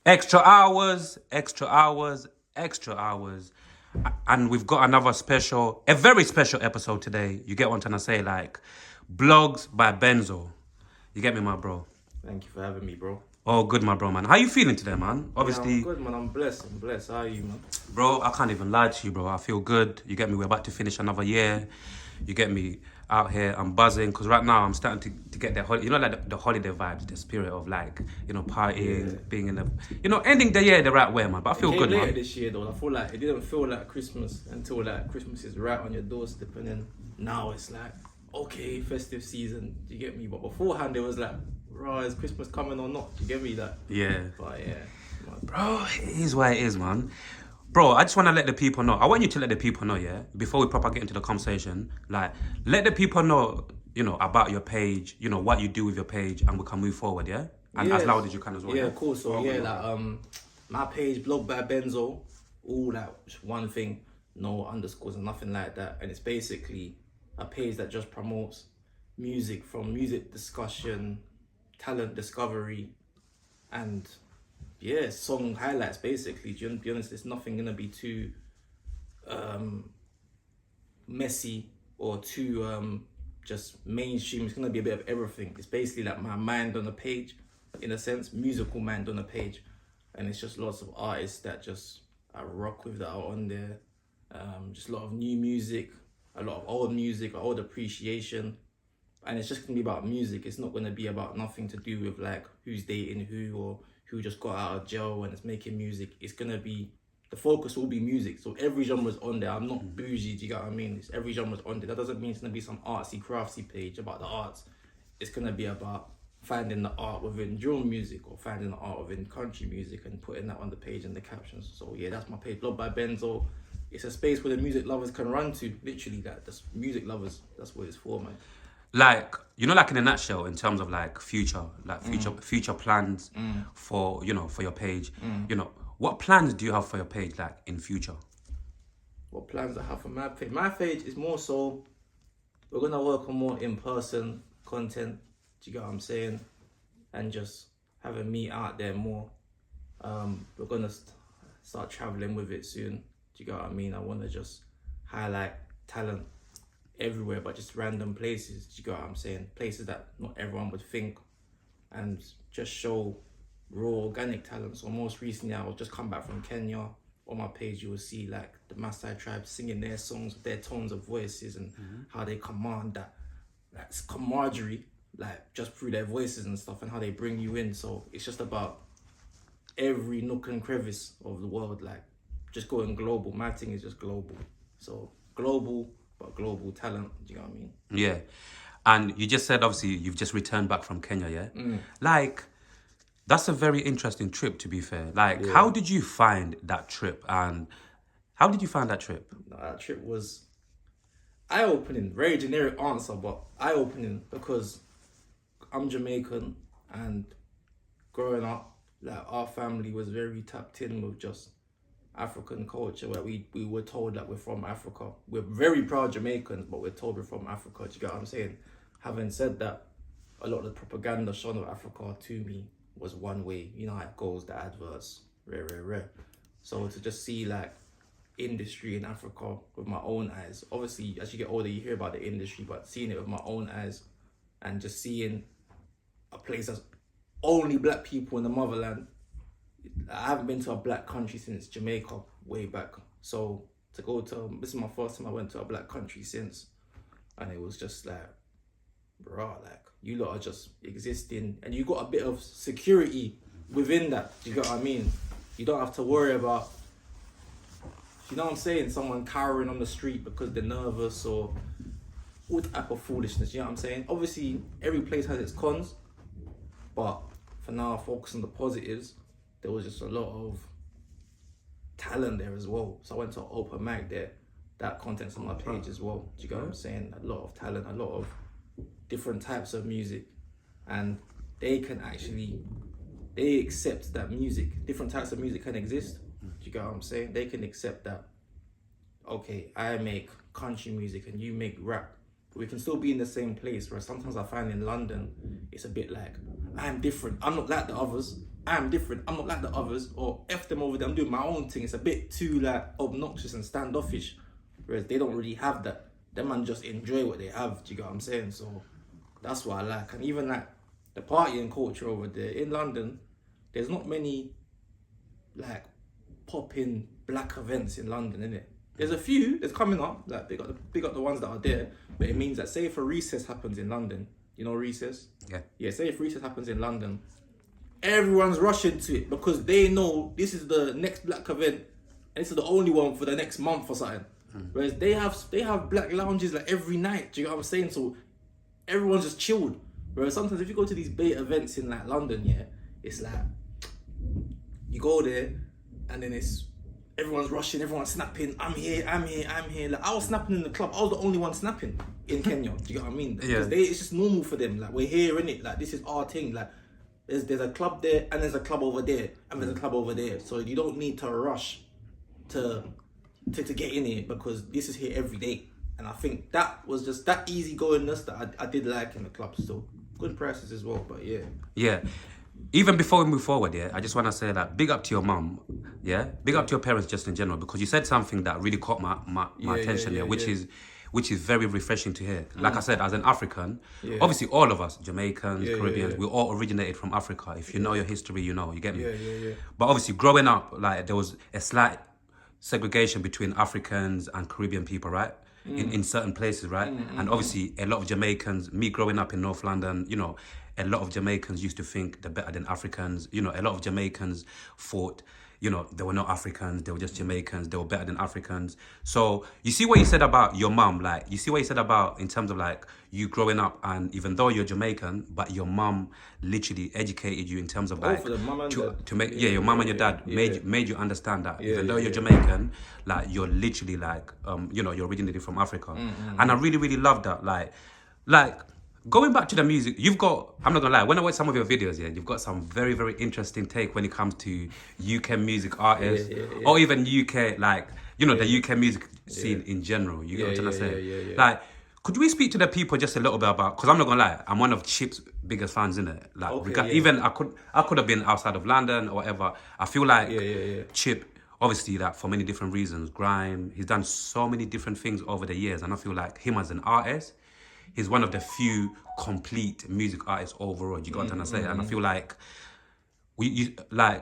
Extra hours, extra hours, extra hours. And we've got another special, a very special episode today. You get what I'm trying to say? Like, blogs by Benzo. You get me, my bro? Thank you for having me, bro. Oh, good, my bro, man. How you feeling today, man? Yeah, I'm Obviously, good, man. I'm blessed. I'm blessed. How are you, man? bro, I can't even lie to you, bro. I feel good. You get me? We're about to finish another year. You get me out here. I'm buzzing because right now I'm starting to get that, like the holiday vibes, the spirit of like, partying, Yeah. being in the, ending the year the right way, man. But I It feel came good, later man. this year, though. I feel like it didn't feel like Christmas until like Christmas is right on your doorstep, and then now it's like, okay, festive season. Do you get me? But beforehand, it was like, right, is Christmas coming or not? Do you get me? That. Yeah. But yeah, man. Bro, it is what it is, man. Bro, I just want to let the people know. I want you to let the people know, yeah, before we proper get into the conversation. Like, let the people know, about your page, what you do with your page, and we can move forward, yeah? And as loud as you can as well, Yeah, yeah? cool. So Oh, yeah, good. like my page, blog by Benzo, all that just one thing, no underscores and nothing like that. And it's basically a page that just promotes music, from music discussion, talent discovery, and yeah, song highlights basically. Do you be honest? It's nothing gonna be too messy or too just mainstream. It's gonna be a bit of everything. It's basically like my mind on a page, in a sense, musical mind on a page, and it's just lots of artists that just I rock with that are on there. Just a lot of new music, a lot of old music, old appreciation, and it's just gonna be about music. It's not gonna be about nothing to do with like who's dating who or who just got out of jail and is making music. It's gonna be, the focus will be music. So every genre's on there. I'm not bougie, do you get what I mean? It's every genre's on there. That doesn't mean it's gonna be some artsy craftsy page about the arts. It's gonna be about finding the art within drill music or finding the art within country music and putting that on the page and the captions. So yeah, that's my page, Blog by Benzo. It's a space where the music lovers can run to. Literally, that's music lovers. That's what it's for, man. Like, like in a nutshell, in terms of like future plans for, for your page, what plans do you have for your page, like in future? What plans I have for my page? My page is more so, we're gonna work on more in-person content. Do you get what I'm saying? And just having me out there more. We're gonna start traveling with it soon. Do you get what I mean? I want to just highlight talent everywhere, but just random places. Do you get what I'm saying? Places that not everyone would think, and just show raw organic talent. So most recently, I was just come back from Kenya. On my page, you will see like the Maasai tribe singing their songs with their tones of voices and how they command that camaraderie, like just through their voices and stuff, and how they bring you in. So it's just about every nook and crevice of the world, like just going global. My thing is just global. So global, but global talent. Do you know what I mean? Yeah. And you just said, obviously, you've just returned back from Kenya, yeah? Like, that's a very interesting trip, to be fair. Like, how did you find that trip? And how did you find that trip? No, that trip was eye-opening. Very generic answer, but eye-opening because I'm Jamaican, and growing up, like our family was very tapped in with just African culture, where we were told that we're from Africa. We're very proud Jamaicans, but we're told we're from Africa. Do you get what I'm saying? Having said that, a lot of the propaganda shown of Africa to me was one way. You know how it goes, the adverts, rare, rare, rare. So to just see like industry in Africa with my own eyes. Obviously, as you get older, you hear about the industry, but seeing it with my own eyes and just seeing a place that's only black people in the motherland. I haven't been to a black country since Jamaica way back. So to go to, this is my first time I went to a black country since, and it was just like, bro, like you lot are just existing, and you got a bit of security within that. Do you get what I mean? You don't have to worry about, you know what I'm saying, someone cowering on the street because they're nervous or all type of foolishness. You know what I'm saying? Obviously, every place has its cons, but for now, focus on the positives. There was just a lot of talent there as well. So I went to an open mic there. That content's on my page as well. Do you get what I'm saying? A lot of talent, a lot of different types of music, and they accept that music, different types of music can exist. Do you get what I'm saying? They can accept that, okay, I make country music and you make rap. But we can still be in the same place, where sometimes I find in London, it's a bit like, I'm different. I'm not like the others. I'm different. I'm not like the others, or F them over there. I'm doing my own thing. It's a bit too like obnoxious and standoffish, whereas they don't really have that. Them man just enjoy what they have. Do you get what I'm saying? So that's what I like. And even like the partying culture over there in London, there's not many like pop-in black events in London, innit? There's a few that's coming up. Like big up the ones that are there. But it means that say if a recess happens in London, you know recess? Yeah. Yeah. Say if recess happens in London. Everyone's rushing to it because they know this is the next black event and this is the only one for the next month or something. Whereas they have black lounges like every night. Do you know what I'm saying? So everyone's just chilled. Whereas sometimes if you go to these bait events in like London, yeah, it's like you go there and then it's everyone's rushing, everyone's snapping. I'm here. Like I was snapping in the club. I was the only one snapping in Kenya. Do you get what I mean? Yeah. Because it's just normal for them. Like we're here, innit? Like this is our thing. Like there's a club there and there's a club over there and there's a club over there. So you don't need to rush to get in here because this is here every day. And I think that was just that easygoingness that I did like in the club still. Good prices as well, but yeah. Yeah. Even before we move forward, yeah, I just want to say that big up to your mum, yeah? Big up to your parents just in general, because you said something that really caught my attention there, which is very refreshing to hear. Like I said, as an African, obviously all of us, Jamaicans, Caribbeans, we all originated from Africa. If you know your history, you know, you get me? Yeah. But obviously growing up, like there was a slight segregation between Africans and Caribbean people, right? In certain places, right? And obviously a lot of Jamaicans, me growing up in North London, you know, a lot of Jamaicans used to think they're better than Africans. You know, a lot of Jamaicans thought, you know, they were not Africans, they were just Jamaicans, they were better than Africans. So you see what you said about your mum, like, you see what you said about in terms of like you growing up and even though you're Jamaican, but your mum literally educated you in terms of like, for the mum and dad. to make, your mum and your dad made you understand that even though you're Jamaican, like you're literally like, you know, you're originated from Africa. And I really, really love that. Like, going back to the music, you've got, I'm not gonna lie, when I watch some of your videos, you've got some very, very interesting take when it comes to UK music artists or even UK, like, you know, the UK music scene in general. You get what I'm trying to say? Like, could we speak to the people just a little bit about, because I'm not gonna lie, I'm one of Chip's biggest fans, innit? Like, even I could have been outside of London or whatever. I feel like Chip, obviously, like for many different reasons, grime, he's done so many different things over the years, and I feel like him as an artist, he's one of the few complete music artists overall. You got what I'm trying to say? And I feel like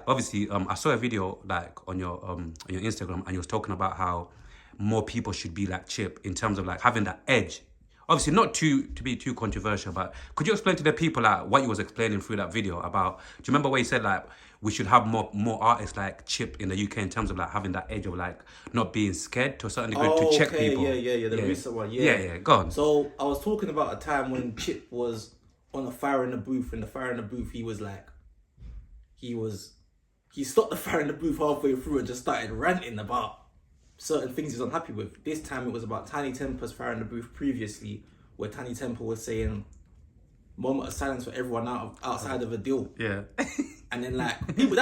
obviously, I saw a video like on your Instagram, and you was talking about how more people should be like Chip in terms of like having that edge. Obviously, not to be too controversial, but could you explain to the people like what you was explaining through that video about? Do you remember where you said like we should have more artists like Chip in the UK in terms of like having that edge of like not being scared to a certain degree to check people? The recent one, Go on. So I was talking about a time when Chip was on a Fire in the Booth. In the Fire in the Booth, he was like, he stopped the Fire in the Booth halfway through and just started ranting about certain things he's unhappy with. This time it was about Tiny Temper's Fire in the Booth previously, where Tiny Temper was saying moment of silence for everyone outside of a deal. Yeah. And then like people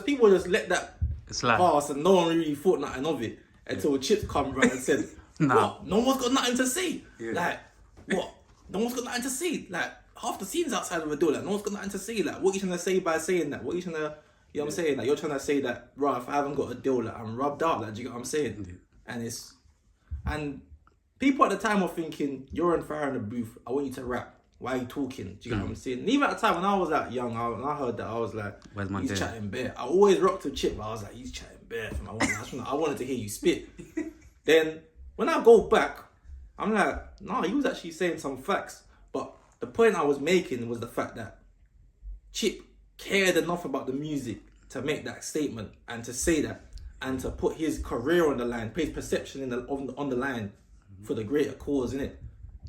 people just let that pass and no one really thought nothing of it until Chips come around and said, what? No one's got nothing to say. Like, what? No one's got nothing to say. Like half the scenes outside of a door, like no one's got nothing to say. Like what are you trying to say by saying that? What are you trying to, you know what I'm saying? Like you're trying to say that, right, if I haven't got a deal, like I'm rubbed out, like do you get what I'm saying? And people at the time were thinking, you're on Fire in the Booth, I want you to rap. Why are you talking? Do you get what I'm saying? And even at the time when I was that young, when I heard that, I was like, he's chatting bare. I always rocked with Chip, but I was like, he's chatting bare. I wanted to hear you spit. Then when I go back, I'm like, nah, he was actually saying some facts. But the point I was making was the fact that Chip cared enough about the music to make that statement and to say that and to put his career on the line, put his perception on the line for the greater cause, innit?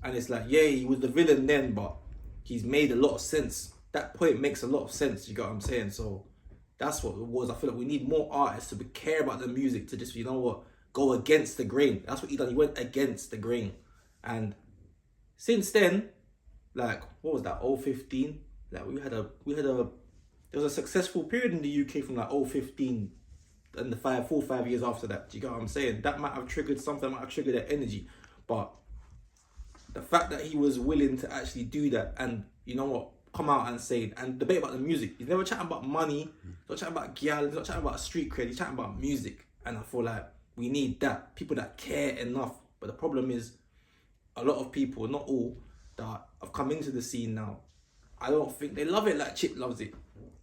And it's like, yeah, he was the villain then, but he's made a lot of sense. That point makes a lot of sense, you get what I'm saying? So that's what it was. I feel like we need more artists to care about the music, to just, you know what, go against the grain. That's what he done. He went against the grain. And since then, like, what was that, 2015? Like, there was a successful period in the UK from like 2015 and the 4 or 5 years after that. Do you get what I'm saying? That might have triggered something, might have triggered that energy. But the fact that he was willing to actually do that, and you know what, come out and say and debate about the music. He's never chatting about money. He's not chatting about gal. He's not chatting about street cred. He's chatting about music. And I feel like we need that. People that care enough. But the problem is, a lot of people, not all, that have come into the scene now, I don't think they love it like Chip loves it.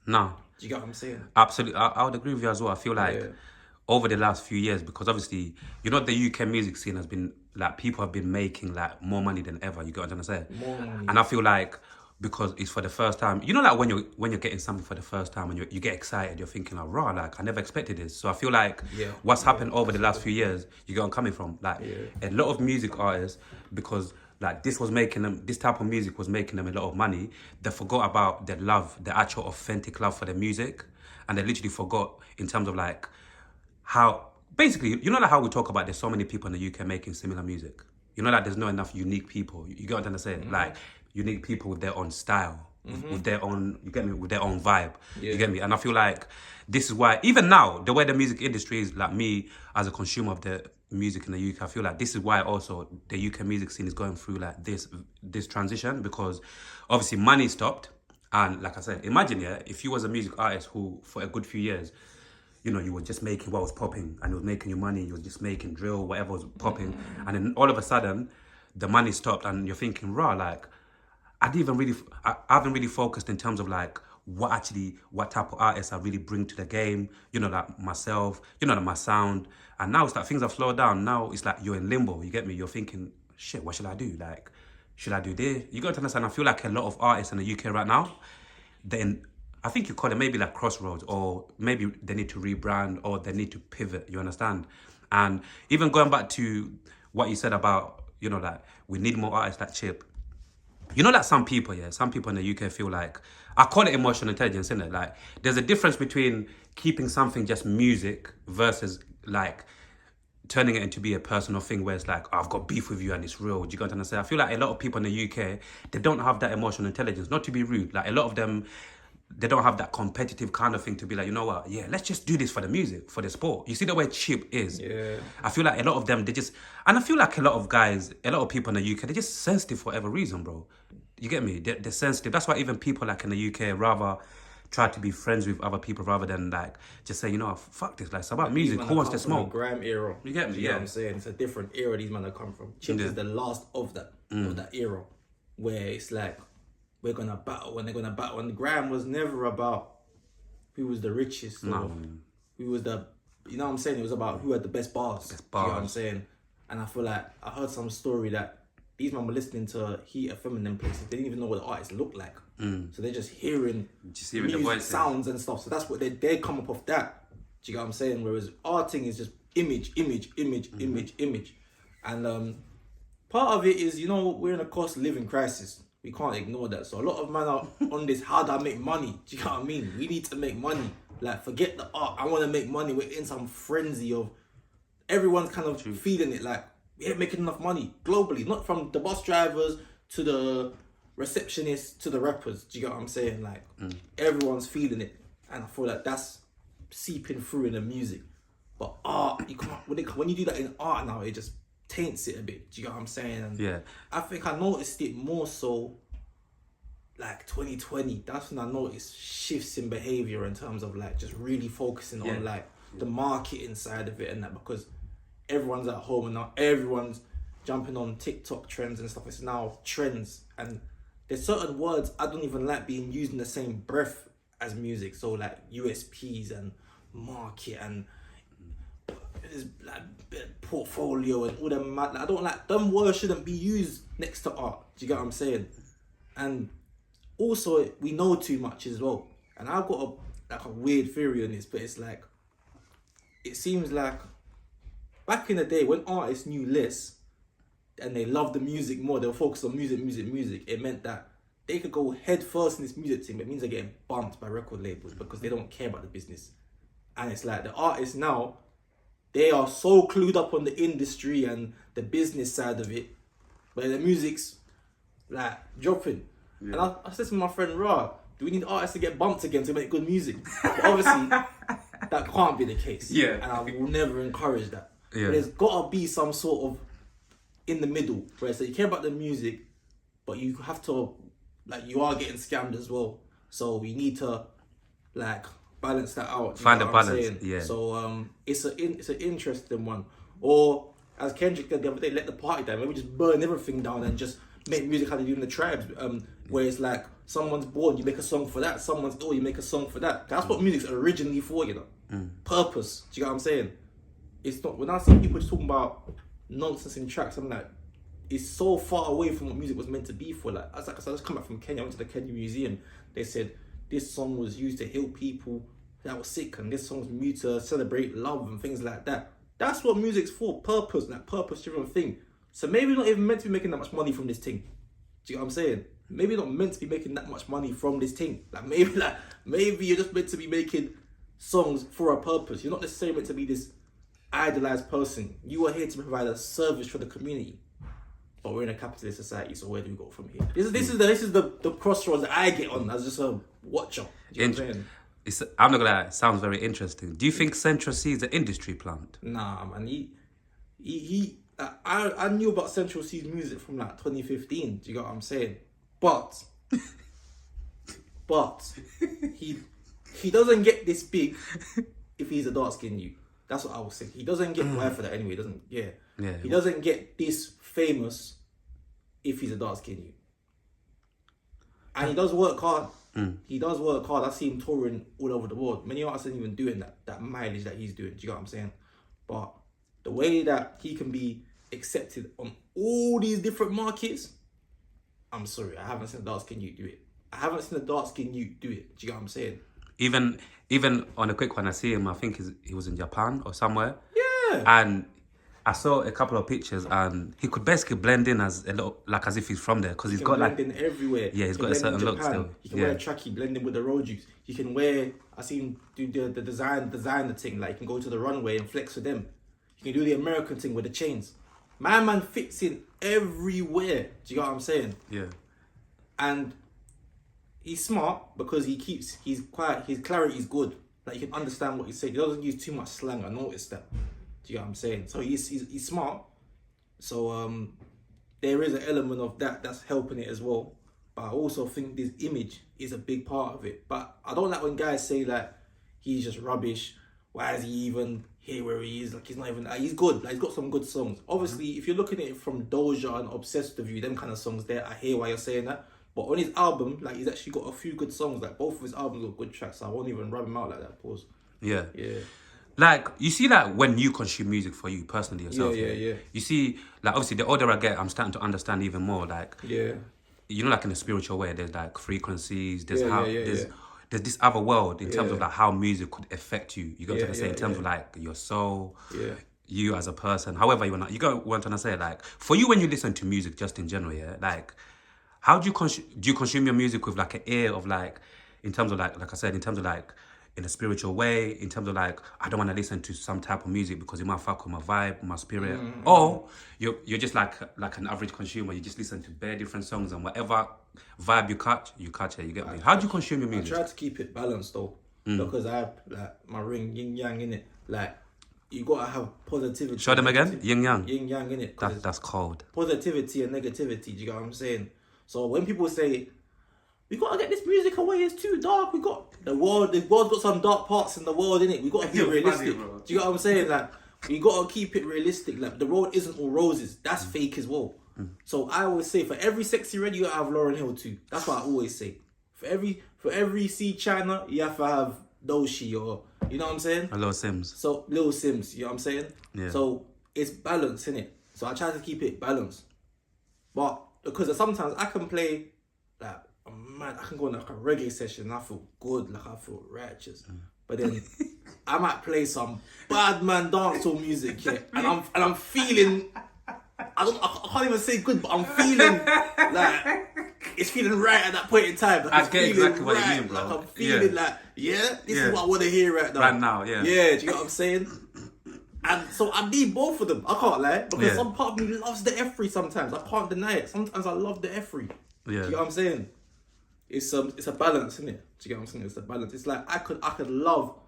No. Do you get what I'm saying? Absolutely. I would agree with you as well. I feel like over the last few years, because obviously, you know, the UK music scene has been, like, people have been making, like, more money than ever. You get what I'm trying to say? More money. And I feel like, because it's for the first time, you know, like when you're getting something for the first time and you get excited, you're thinking like, raw, like I never expected this. So I feel like what's happened over the last few years, you get where I'm coming from. Like a lot of music artists, because like this type of music was making them a lot of money, they forgot about the love, the actual authentic love for the music. And they literally forgot in terms of like how, basically, you know, like how we talk about there's so many people in the UK making similar music. You know, like there's not enough unique people. You get what I'm saying? Like unique people with their own style, with their own, you get me, with their own vibe. You get me? And I feel like this is why, even now, the way the music industry is, like me as a consumer of the music in the UK, I feel like this is why also the UK music scene is going through like this transition, because obviously money stopped. And like I said, imagine, if you was a music artist who for a good few years, you know, you were just making what was popping and it was making you money, you were just making drill, whatever was popping. And then all of a sudden, the money stopped and you're thinking, raw, like, I haven't really focused in terms of like what type of artists I really bring to the game, you know, like myself, you know, like my sound. And now it's like things have slowed down. Now it's like you're in limbo, you get me? You're thinking, shit, what should I do? Like, should I do this? You got to understand, I feel like a lot of artists in the UK right now, I think you call it maybe like crossroads, or maybe they need to rebrand or they need to pivot, you understand? And even going back to what you said about, you know, like we need more artists like Chip. You know, like some people in the UK feel like, I call it emotional intelligence, innit? Like, there's a difference between keeping something just music versus like turning it into be a personal thing where it's like, oh, I've got beef with you and it's real. Do you get what I'm saying? I feel like a lot of people in the UK, they don't have that emotional intelligence. Not to be rude, like a lot of them, they don't have that competitive kind of thing to be like, you know what, let's just do this for the music, for the sport. You see the way Chip is? Yeah. I feel like a lot of them, and I feel like a lot of guys, a lot of people in the UK, they're just sensitive for whatever reason, bro. You get me? They're sensitive. That's why even people like in the UK rather try to be friends with other people rather than like just say, you know, fuck this. Like, it's about music. Who wants to smoke? Grime era. You get me? You know what I'm saying? It's a different era these men have come from. Chip is the last of that era, where it's like we're gonna battle when they're gonna battle. And grime was never about who was the richest. Or who was the, you know what I'm saying? It was about who had the best bars. You know what I'm saying? And I feel like I heard some story that these men were listening to Heat FM in them places. They didn't even know what the artists looked like. So they're just hearing music, the voices, sounds and stuff. So that's what they come up off that. Do you get what I'm saying? Whereas arting is just image. And part of it is, you know, we're in a cost of living crisis. We can't ignore that. So a lot of men are on this, how do I make money? Do you get what I mean? We need to make money. Like, forget the art. I want to make money. We're in some frenzy of everyone's kind of feeling it. Like, we ain't making enough money globally, not from the bus drivers to the receptionists to the rappers. Do you get what I'm saying? Like, everyone's feeling it, and I feel like that's seeping through in the music. But art, you can't, when you do that in art now, it just taints it a bit. Do you get what I'm saying? And I think I noticed it more so like 2020. That's when I noticed shifts in behavior in terms of like just really focusing on like the marketing side of it and that, because everyone's at home and now everyone's jumping on TikTok trends and stuff. It's now trends, and there's certain words I don't even like being used in the same breath as music. So like USPs and market and like portfolio and all them. I don't like them words. Shouldn't be used next to art. Do you get what I'm saying? And also we know too much as well. And I've got a weird theory on this, but it's like, it seems like back in the day when artists knew less and they loved the music more, they were focused on music, it meant that they could go head first in this music thing, but it means they're getting bumped by record labels because they don't care about the business. And it's like the artists now, they are so clued up on the industry and the business side of it, but the music's like dropping. And I said to my friend, do we need artists to get bumped again to make good music? But obviously, that can't be the case. And I will never encourage that. There's got to be some sort of in the middle where it's like you care about the music, but you have to like you are getting scammed as well. So we need to like balance that out. Find know a what I'm balance, saying? yeah. So it's an interesting one. Or as Kendrick did the other day, let the party down. Maybe just burn everything down and just make music how they do in the tribes. Where it's like someone's born, you make a song for that. Someone's ill, you make a song for that. That's what music's originally for, you know. Purpose. Do you get what I'm saying? It's not. When I see people just talking about nonsense in tracks, I'm like, it's so far away from what music was meant to be for. Like I just come back from Kenya. I went to the Kenya Museum. They said this song was used to heal people that were sick, and this song was used to celebrate love and things like that. That's what music's for. Purpose, like purpose-driven thing. So maybe you're not even meant to be making that much money from this thing. Do you get what I'm saying? Maybe you're not meant to be making that much money from this thing. Maybe you're just meant to be making songs for a purpose. You're not necessarily meant to be this idolized person. You are here to provide a service for the community. But we're in a capitalist society, so where do we go from here? This is the crossroads that I get on as just a watcher. Do you know what I'm saying? I'm not gonna lie, it sounds very interesting. Do you think Central C is an industry plant? Nah, man. I knew about Central C's music from like 2015. Do you get what I'm saying? But he doesn't get this big if he's a dark skinned youth. That's what I was saying. He doesn't get why for that anyway. He doesn't. Yeah. He doesn't get this famous if he's a dark skinned youth. And he does work hard. He does work hard. I see him touring all over the world. Many artists aren't even doing that mileage that he's doing. Do you get what I'm saying? But the way that he can be accepted on all these different markets, I'm sorry, I haven't seen a dark skin youth do it. I haven't seen a dark skin youth do it. Do you get what I'm saying? Even on a quick one, I see him. I think he was in Japan or somewhere. Yeah. And I saw a couple of pictures, and he could basically blend in as a little, like as if he's from there, because he's got blend in everywhere. Yeah, he's got a certain look still. He can wear a trackie, blend in with the road juice. He can wear. I seen him do the design the thing. Like, he can go to the runway and flex with them. He can do the American thing with the chains. My man fits in everywhere. Do you get what I'm saying? Yeah. And he's smart because his clarity is good. Like, you can understand what he's saying. He doesn't use too much slang. I noticed that. Do you get what I'm saying? So he's smart. So there is an element of that's helping it as well. But I also think this image is a big part of it. But I don't like when guys say like he's just rubbish. Why is he even here where he is? Like, he's not even. Like, he's good. Like, he's got some good songs. Obviously, if you're looking at it from Doja and Obsessed with You, them kind of songs there, I hear why you're saying that. But on his album, like, he's actually got a few good songs. Like, both of his albums got good tracks. So I won't even rub him out like that. Pause. Yeah. Yeah. Like, you see that when you consume music for you personally yourself. Yeah. You see, like, obviously the older I get, I'm starting to understand even more. Like, Yeah. you know, like in a spiritual way, there's like frequencies. There's there's this other world in terms of like how music could affect you. You got to say in terms of like your soul. Yeah. You as a person, however you want. You got what I'm trying to say. Like, for you when you listen to music, just in general, yeah. Like, how do you consume your music with like an ear of like, in terms of like I said, in terms of like, in a spiritual way, in terms of like, I don't want to listen to some type of music because it might fuck with my vibe, my spirit. Or you're just like an average consumer. You just listen to bare different songs and whatever vibe you catch it. You get me? How do you consume your music? I try to keep it balanced though, because I have like my ring yin yang in it. Like, you gotta have positivity. Show them again. Yin yang. Yin yang in it. That's cold. Positivity and negativity. Do you get what I'm saying? So when people say, we gotta get this music away, it's too dark. The world's got some dark parts in the world, innit? We gotta be realistic. Do you get what I'm saying? Like, we gotta keep it realistic. Like, the road isn't all roses. That's fake as well. So I always say, for every sexy red, you gotta have Lauryn Hill too. That's what I always say. For every C China, you have to have Doshi, or, you know what I'm saying? Lil Sims. So Lil Sims, you know what I'm saying? Yeah. So it's balance, innit? So I try to keep it balanced. But because sometimes I can play like, man, I can go on like a reggae session and I feel good, like I feel righteous. But then I might play some bad man dancehall music, yeah, and I'm feeling, I can't even say good, but I'm feeling like it's feeling right at that point in time. Like, I get exactly what you mean, bro. Like, I'm feeling like, this is what I want to hear right now. Right now, yeah. Yeah, do you know what I'm saying? And so I need both of them. I can't lie, because some part of me loves the F3 sometimes. I can't deny it. Sometimes I love the F3. Do you know what I'm saying? It's a balance, isn't it? Do you get what I'm saying? It's a balance. It's like I could love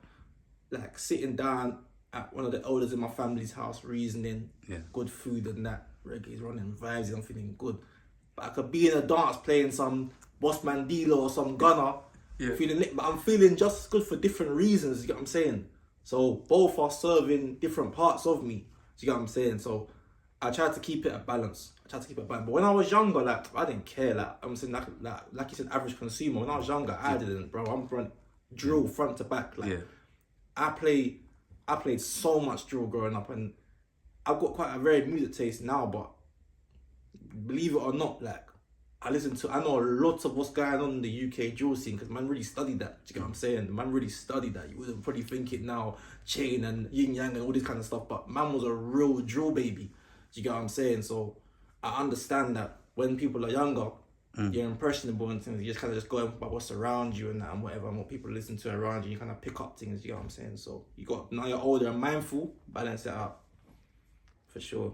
like sitting down at one of the elders in my family's house, reasoning, good food and that. Reggae's running, vibes, I'm feeling good. But I could be in a dance playing some Boss Man dealer or some gunner. Yeah. Feeling lit, but I'm feeling just as good for different reasons. You get what I'm saying? So both are serving different parts of me. Do you get what I'm saying? So I try to keep it a balance. But when I was younger, like I didn't care. Like I'm saying, like you said, average consumer. When I was younger, I didn't, bro. I'm drill front to back. Like I played so much drill growing up, and I've got quite a varied music taste now. But believe it or not, like I know a lot of what's going on in the UK drill scene because man really studied that. Do you get what I'm saying? Man really studied that. You wouldn't probably think it now, Chain and Yin Yang and all this kind of stuff, but man was a real drill baby. Do you get what I'm saying? So I understand that when people are younger, you're impressionable and things. You just kind of just going by what's around you and that and whatever, and what people listen to around you. You kind of pick up things. You get what I'm saying? So now you're older and mindful, balance it out for sure.